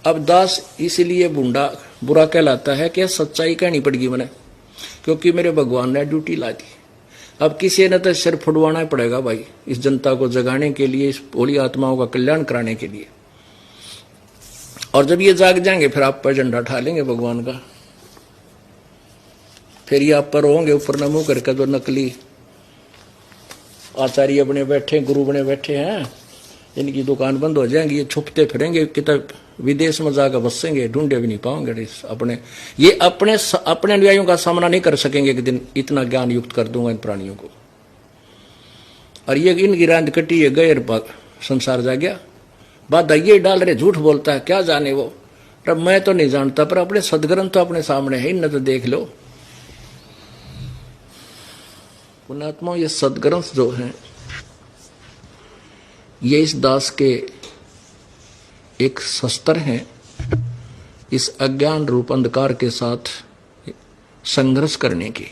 अब दास इसलिए बूंदा बुरा कहलाता है कि सच्चाई कहनी पड़ेगी मैंने, क्योंकि मेरे भगवान ने ड्यूटी ला दी। अब किसी ने तो सिर फुड़वाना ही पड़ेगा भाई, इस जनता को जगाने के लिए, इस भोली आत्माओं का कल्याण कराने के लिए। और जब ये जाग जाएंगे फिर आप पर झंडा उठा लेंगे भगवान का, फिर ये आप पर होंगे ऊपर न मुंह करके। जो नकली आचार्य बने बैठे, गुरु बने बैठे हैं, इनकी दुकान बंद हो जाएंगी, ये छुपते फिरेंगे, किताब विदेश में जाकर बसेंगे, ढूंढे भी नहीं पाओगे। अपने ये अपने अनुयायियों का सामना नहीं कर सकेंगे एक दिन, इतना ज्ञान युक्त कर दूंगा इन प्राणियों को। और ये इनकी रांद कटी है, गैर संसार जा गया। बात ये डाल रहे, झूठ बोलता है, क्या जाने वो। अब मैं तो नहीं जानता, पर अपने सदग्रंथ तो अपने सामने है, इन्हें तो देख लो। पुण्यात्मा, ये सदग्रंथ जो हैं ये इस दास के एक शस्त्र हैं, इस अज्ञान रूप अंधकार के साथ संघर्ष करने की।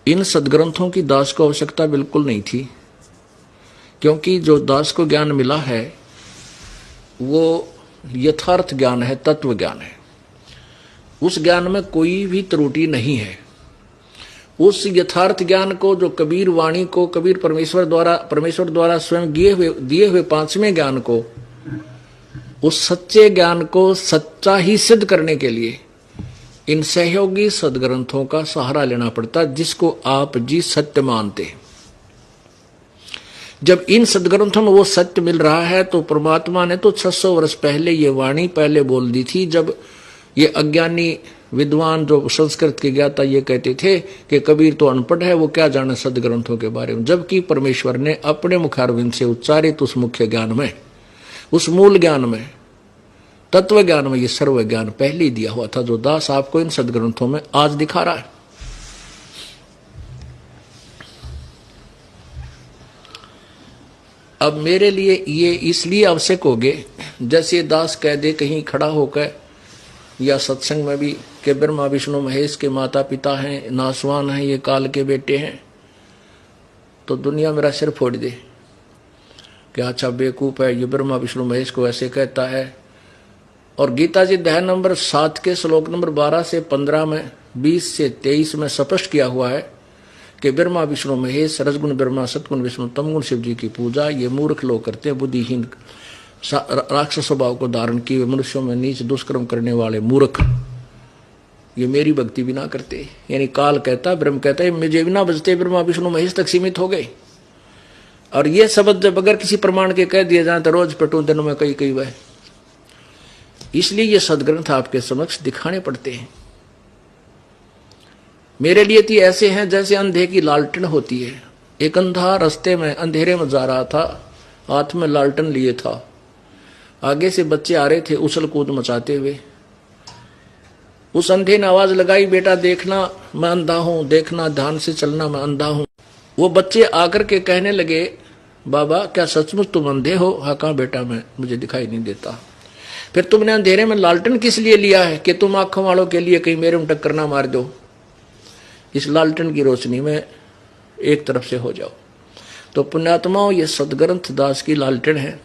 इन सदग्रंथों की दास को आवश्यकता बिल्कुल नहीं थी, क्योंकि जो दास को ज्ञान मिला है वो यथार्थ ज्ञान है, तत्व ज्ञान है। उस ज्ञान में कोई भी त्रुटि नहीं है। उस यथार्थ ज्ञान को, जो कबीर वाणी को, कबीर परमेश्वर द्वारा स्वयं दिए हुए पांचवें ज्ञान को, उस सच्चे ज्ञान को सच्चा ही सिद्ध करने के लिए इन सहयोगी सदग्रंथों का सहारा लेना पड़ता, जिसको आप जी सत्य मानते। जब इन सदग्रंथों में वो सत्य मिल रहा है, तो परमात्मा ने तो 600 वर्ष पहले ये वाणी पहले बोल दी थी, जब ये अज्ञानी विद्वान जो संस्कृत के ज्ञाता ये कहते थे कि कबीर तो अनपढ़ है, वो क्या जाने सदग्रंथों के बारे में। जबकि परमेश्वर ने अपने मुखारविंद से उच्चारित उस मुख्य ज्ञान में, उस मूल ज्ञान में, तत्व ज्ञान में ये सर्व ज्ञान पहले ही दिया हुआ था, जो दास आपको इन सदग्रंथों में आज दिखा रहा है। अब मेरे लिए ये इसलिए आवश्यक हो गए, जैसे दास कह दे कहीं खड़ा होकर या सत्संग में भी कि ब्रह्मा विष्णु महेश के माता पिता हैं, नासवान हैं, ये काल के बेटे हैं, तो दुनिया मेरा सिर फोड़ दे कि अच्छा बेवकूफ है, ये ब्रह्मा विष्णु महेश को ऐसे कहता है। और गीता जी अध्याय नंबर 7 के श्लोक नंबर 12 से 15 में, 20 से 23 में स्पष्ट किया हुआ है कि ब्रह्मा विष्णु महेश, रजगुण ब्रह्मा, सतगुण विष्णु, तमगुण शिव जी की पूजा ये मूर्ख लोग करते हैं, बुद्धिहीन राक्षस स्वभाव को धारण किए मनुष्यों में नीच दुष्कर्म करने वाले मूर्ख, ये मेरी भक्ति भी ना करते। यानी काल कहता, ब्रह्म कहता है, मुझे भी ना बजते, ब्रह्मा विष्णु महेश तक सीमित हो गए। और ये शब्द जब अगर किसी प्रमाण के कह दिए जाए तो रोज पटू दिनों में कई वह। इसलिए ये सदग्रंथ आपके समक्ष दिखाने पड़ते हैं। मेरे लिए तो ऐसे हैं जैसे अंधे की लालटेन होती है। एक अंधा रास्ते में अंधेरे में जा रहा था, हाथ में लालटेन लिए था, आगे से बच्चे आ रहे थे उछल कूद मचाते हुए। उस अंधे ने आवाज लगाई, बेटा देखना मैं अंधा हूं, देखना ध्यान से चलना मैं अंधा हूं। वो बच्चे आकर के कहने लगे, बाबा क्या सचमुच तुम अंधे हो? हाँ कहा बेटा मैं, मुझे दिखाई नहीं देता। फिर तुमने अंधेरे में लालटेन किस लिए लिया है? कि तुम आंखों वालों के लिए कहीं मेरे में टक्कर ना मार दो, इस लालटेन की रोशनी में एक तरफ से हो जाओ। तो पुण्यात्माओं, ये सदग्रंथ दास की लालटेन है,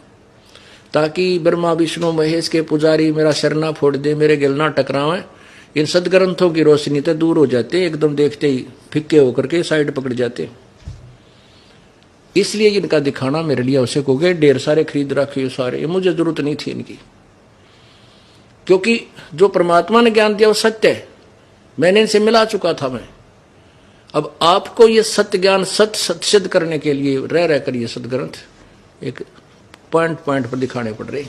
ताकि ब्रह्मा विष्णु महेश के पुजारी मेरा सिर ना फोड़ दे, मेरे गिल ना टकरावे। इन सदग्रंथों की रोशनी तो दूर हो जाते, एकदम देखते ही फिक्के होकर के साइड पकड़ जाते। इसलिए इनका दिखाना मेरे लिए आवश्यक हो गए। ढेर सारे खरीद रखे सारे, ये मुझे जरूरत नहीं थी इनकी, क्योंकि जो परमात्मा ने ज्ञान दिया वो सत्य है, मैंने इनसे मिला चुका था मैं। अब आपको ये सत्य ज्ञान सत्य सिद्ध करने के लिए रह कर ये सदग्रंथ एक पॉइंट पर दिखाने पड़ रहे।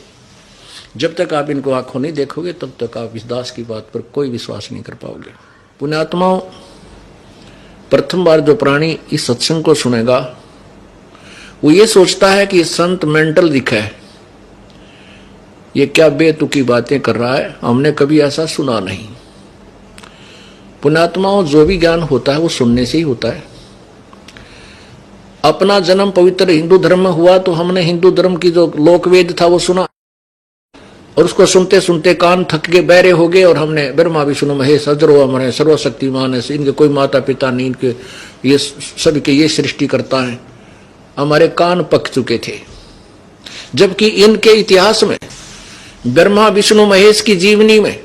जब तक आप इनको आंखों नहीं देखोगे तब तक आप इस दास की बात पर कोई विश्वास नहीं कर पाओगे। पुण्यात्माओं, प्रथम बार जो प्राणी इस सत्संग को सुनेगा वो ये सोचता है कि संत मेंटल दिखा है, ये क्या बेतुकी बातें कर रहा है, हमने कभी ऐसा सुना नहीं। पुण्यात्माओं, जो भी ज्ञान होता है वो सुनने से ही होता है। अपना जन्म पवित्र हिंदू धर्म में हुआ तो हमने हिंदू धर्म की जो लोकवेद था वो सुना, और उसको सुनते सुनते कान थक के बहरे हो गए, और हमने ब्रह्मा विष्णु महेश अजरो अमर है, सर्वशक्तिमान है, इनके कोई माता पिता नहीं, इनके ये सभी के ये सृष्टि करता है, हमारे कान पक चुके थे। जबकि इनके इतिहास में ब्रह्मा विष्णु महेश की जीवनी में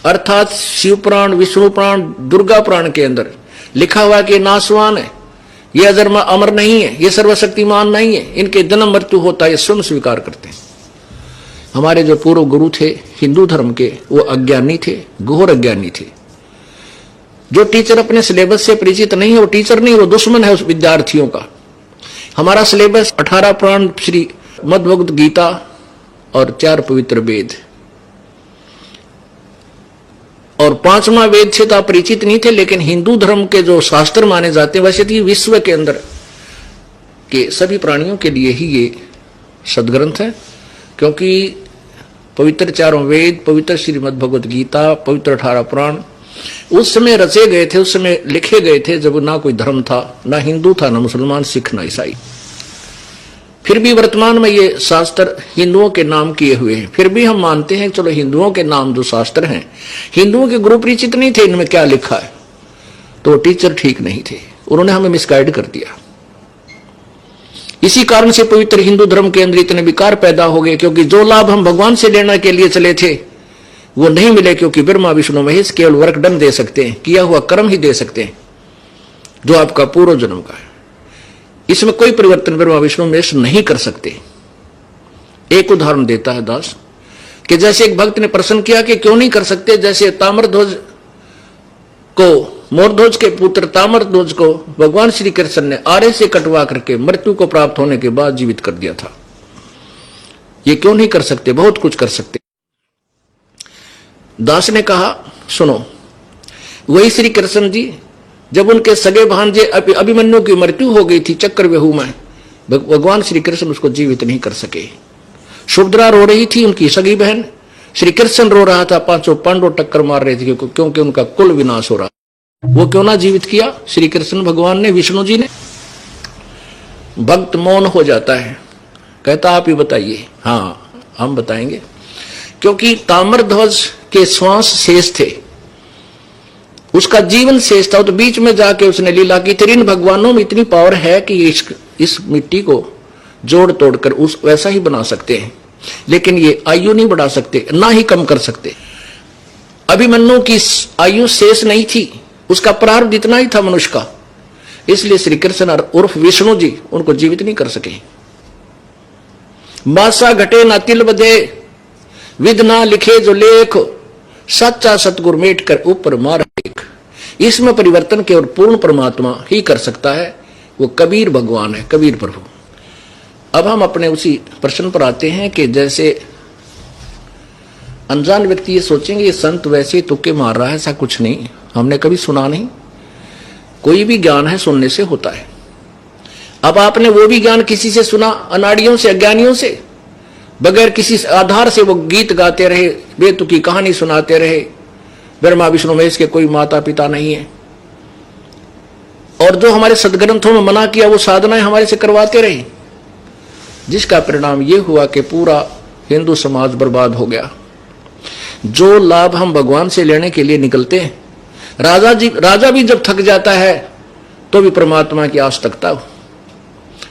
अर्थात शिव पुराण, विष्णु पुराण, दुर्गा पुराण के अंदर लिखा हुआ कि नासवान है, ये अमर नहीं है, ये सर्वशक्तिमान नहीं है, इनके जन्म मृत्यु होता है, ये स्वयं स्वीकार करते हैं। हमारे जो पूर्व गुरु थे हिंदू धर्म के, वो अज्ञानी थे, घोर अज्ञानी थे। जो टीचर अपने सिलेबस से परिचित नहीं है वो टीचर नहीं, वो दुश्मन है उस विद्यार्थियों का। हमारा सिलेबस 18 पुराण, श्री मद्भगवत गीता और 4 पवित्र वेद, और 5वां वेद से तो आप परिचित नहीं थे, लेकिन हिंदू धर्म के जो शास्त्र माने जाते हैं वैसे तो विश्व के अंदर के सभी प्राणियों के लिए ही ये सदग्रंथ है, क्योंकि पवित्र 4 वेद, पवित्र श्रीमद् भगवत गीता, पवित्र 18 पुराण उस समय रचे गए थे, उस समय लिखे गए थे जब ना कोई धर्म था, ना हिंदू था, ना मुसलमान, सिख, ना ईसाई। फिर भी वर्तमान में ये शास्त्र हिंदुओं के नाम किए हुए हैं। फिर भी हम मानते हैं चलो हिंदुओं के नाम जो शास्त्र हैं, हिंदुओं के गुरु परिचित नहीं थे इनमें क्या लिखा है, तो टीचर ठीक नहीं थे, उन्होंने हमें मिसगाइड कर दिया। इसी कारण से पवित्र हिंदू धर्म के अंदर इतने विकार पैदा हो गए, क्योंकि जो लाभ हम भगवान से लेने के लिए चले थे वो नहीं मिले, क्योंकि ब्रह्मा विष्णु महेश केवल वर्कडन दे सकते हैं, किया हुआ कर्म ही दे सकते हैं जो आपका पूर्व जन्म का है। इसमें कोई परिवर्तन ब्रह्मा विष्णु महेश नहीं कर सकते। एक उदाहरण देता है दास कि जैसे एक भक्त ने प्रश्न किया कि क्यों नहीं कर सकते, जैसे ताम्रध्वज को, मोरध्वज के पुत्र ताम्रध्वज को भगवान श्री कृष्ण ने आरे से कटवा करके मृत्यु को प्राप्त होने के बाद जीवित कर दिया था, ये क्यों नहीं कर सकते? बहुत कुछ कर सकते। दास ने कहा सुनो, वही श्री कृष्ण जी जब उनके सगे भांजे अभिमन्यु की मृत्यु हो गई थी चक्रव्यूह में, भगवान श्री कृष्ण उसको जीवित नहीं कर सके। सुभद्रा रो रही थी, उनकी सगी बहन, श्री कृष्ण रो रहा था, 5 पांडव टक्कर मार रहे थे क्योंकि उनका कुल विनाश हो रहा। वो क्यों ना जीवित किया श्री कृष्ण भगवान ने, विष्णु जी ने? भक्त मौन हो जाता है, कहता आप ही बताइए। हाँ हम बताएंगे, क्योंकि ताम्रध्वज के श्वास शेष थे, उसका जीवन शेष था, तो बीच में जाके उसने लीला की। तेरे इन भगवानों में इतनी पावर है कि इस मिट्टी को जोड़ तोड़कर उस वैसा ही बना सकते हैं, लेकिन ये आयु नहीं बढ़ा सकते, ना ही कम कर सकते। अभिमन्यु की आयु शेष नहीं थी, उसका प्रारब्ध इतना ही था मनुष्य का, इसलिए श्री कृष्ण उर्फ विष्णु जी उनको जीवित नहीं कर सके। मासा घटे ना तिल बधे, विद ना लिखे जो लेख, सच्चा सतगुरु मेट कर ऊपर मार एक। इसमें परिवर्तन केवल पूर्ण परमात्मा ही कर सकता है, वो कबीर भगवान है, कबीर प्रभु। अब हम अपने उसी प्रश्न पर आते हैं कि जैसे अनजान व्यक्ति ये सोचेंगे ये संत वैसे तुक्के मार रहा है, ऐसा कुछ नहीं, हमने कभी सुना नहीं। कोई भी ज्ञान है सुनने से होता है। अब आपने वो भी ज्ञान किसी से सुना, अनाड़ियों से, अज्ञानियों से, बगैर किसी आधार से वो गीत गाते रहे, बेतुकी कहानी सुनाते रहे, ब्रह्मा विष्णु महेश के कोई माता पिता नहीं है, और जो हमारे सदग्रंथों में मना किया वो साधनाएं हमारे से करवाते रहे, जिसका परिणाम ये हुआ कि पूरा हिंदू समाज बर्बाद हो गया। जो लाभ हम भगवान से लेने के लिए निकलते हैं, राजा भी जब थक जाता है तो भी परमात्मा की आस तकता हो,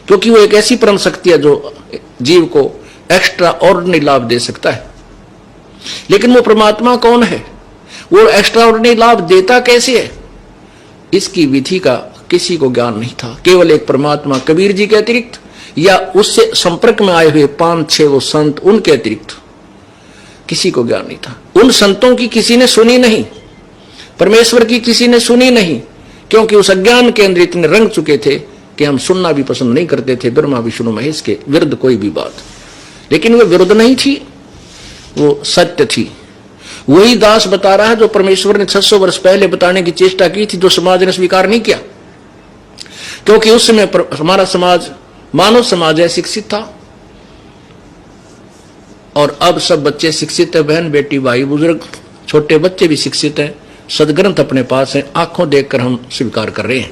क्योंकि वो एक ऐसी परम शक्ति है जो जीव को एक्स्ट्रा ऑर्डिनरी लाभ दे सकता है। लेकिन वो परमात्मा कौन है, वो एक्स्ट्रा ऑर्डिनरी लाभ देता कैसे है, इसकी विधि का किसी को ज्ञान नहीं था। केवल एक परमात्मा कबीर जी के अतिरिक्त या उससे संपर्क में आए हुए 5-6 वो संत, उनके अतिरिक्त किसी को ज्ञान नहीं था। उन संतों की किसी ने सुनी नहीं, परमेश्वर की किसी ने सुनी नहीं, क्योंकि उस अज्ञान के अंदर इतने रंग चुके थे कि हम सुनना भी पसंद नहीं करते थे ब्रह्मा विष्णु महेश के विरुद्ध कोई भी बात। लेकिन वो विरुद्ध नहीं थी, वो सत्य थी। वही दास बता रहा है जो परमेश्वर ने 600 वर्ष पहले बताने की चेष्टा की थी, जो समाज ने स्वीकार नहीं किया, क्योंकि उस समय हमारा समाज मानव समाज है, शिक्षित था, और अब सब बच्चे शिक्षित है, बहन बेटी भाई बुजुर्ग छोटे बच्चे भी शिक्षित हैं, सदग्रंथ अपने पास हैं, आंखों देखकर हम स्वीकार कर रहे हैं।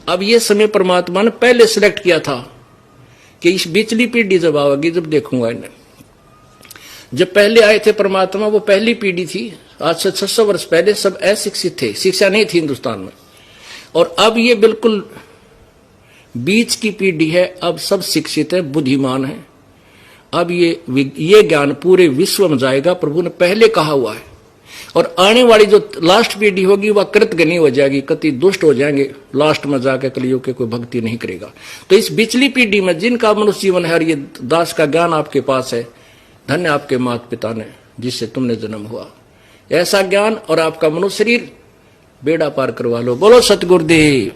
अब ये समय परमात्मा ने पहले सिलेक्ट किया था कि इस बिचली पीढ़ी जब आएगी, जब देखूंगा इन्हें। जब पहले आए थे परमात्मा, वो पहली पीढ़ी थी, आज से 600 वर्ष पहले सब अशिक्षित थे, शिक्षा नहीं थी हिंदुस्तान में। और अब ये बिल्कुल बीच की पीढ़ी है, अब सब शिक्षित है, बुद्धिमान है, अब ये ज्ञान पूरे विश्व में जाएगा, प्रभु ने पहले कहा हुआ है। और आने वाली जो लास्ट पीढ़ी होगी वह कृतघ्नी हो जाएगी, कति दुष्ट हो जाएंगे, लास्ट में जाकर कलियुग के कोई भक्ति नहीं करेगा। तो इस बिचली पीढ़ी में जिनका मनुष्य जीवन है और ये दास का ज्ञान आपके पास है, धन्य आपके माता पिता ने जिससे तुमने जन्म हुआ, ऐसा ज्ञान और आपका मनुष्य शरीर बेड़ा पार करवा लो। बोलो सतगुरुदेव।